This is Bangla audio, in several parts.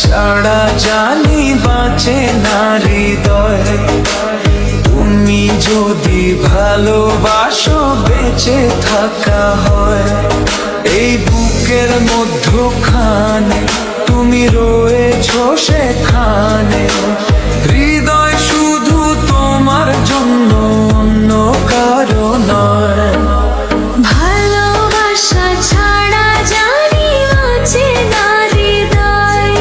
ছাড়া জানি বাঁচে না হৃদয়। তুমি যদি ভালোবাসো বেঁচে থাকা হয়। এই বুকের মধ্যখানে তুমি রয়েছো সেখানে, হৃদয় শুধু তোমার জন্য, অন্য কারো নয়। ভালোবাসা ছাড়া জানি বাঁচে না হৃদয়।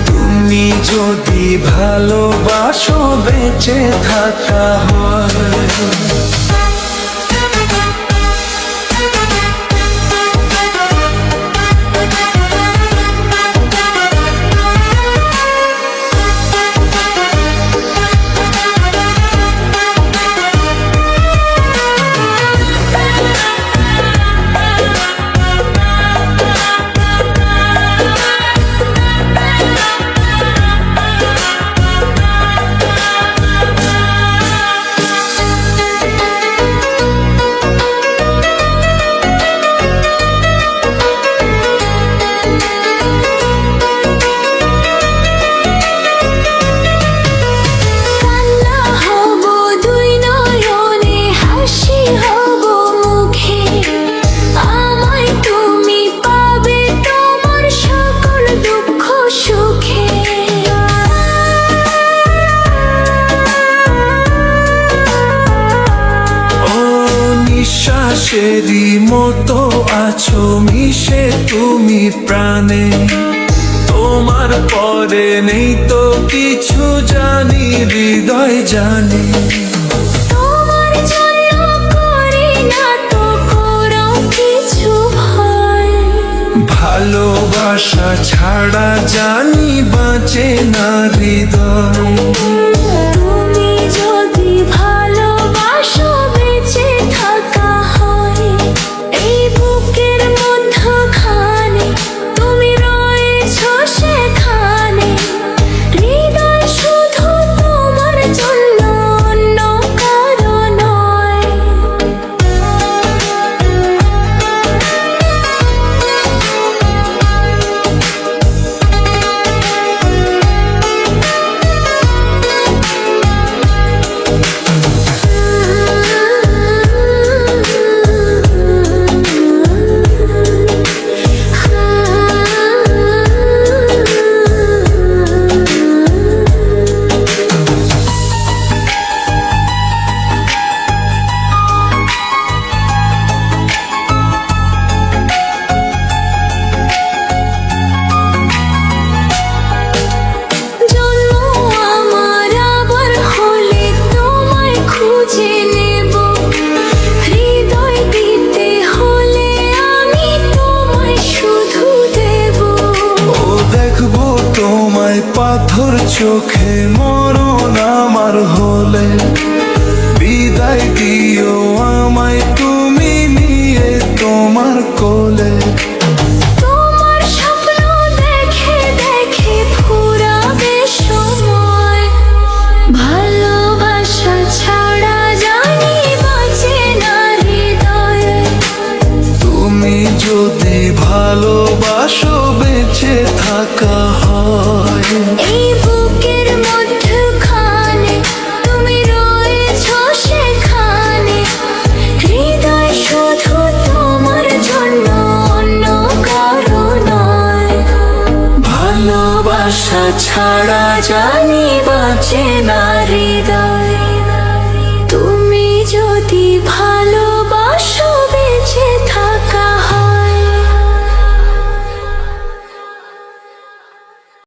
তুমি যদি ভালোবাসো বেঁচে থাকা হয়। নিঃশ্বাসেরই মতো আছো মিশে তুমি প্রাণে, তোমার পরে নেই তো কিছু জানি, হৃদয় জানে। তোমার জন্য করি না তো কোনো কিছু ভয়। ভালোবাসা ছাড়া জানি বাঁচে না হৃদয়। তুমি যদি ভালোবাসো বেঁচে থাকা হয়। এই বুকের মধ্যখানে তুমি রয়েছো সেখানে, হৃদয় শুধু তোমার জন্য, অন্য কারো নয়। পাথর চোখে মরণ আমার হলে, বিদায় দিও আমায় তুমি নিয়ে তোমার কোলে। তোমার স্বপ্ন দেখে দেখে ফুরাবে সময়। ভালোবাসা ছাড়া জানি বাঁচে না হৃদয়ে। তুমি যদি ভালোবাসো বেঁচে থাকা হয়। এই বুকের মধ্যখানে তুমি রয়েছো সেখানে, হৃদয় শুধু তোমার জন্য, অন্য কারো নয়। ভালোবাসা ছাড়া জানি বাঁচে না হৃদয়।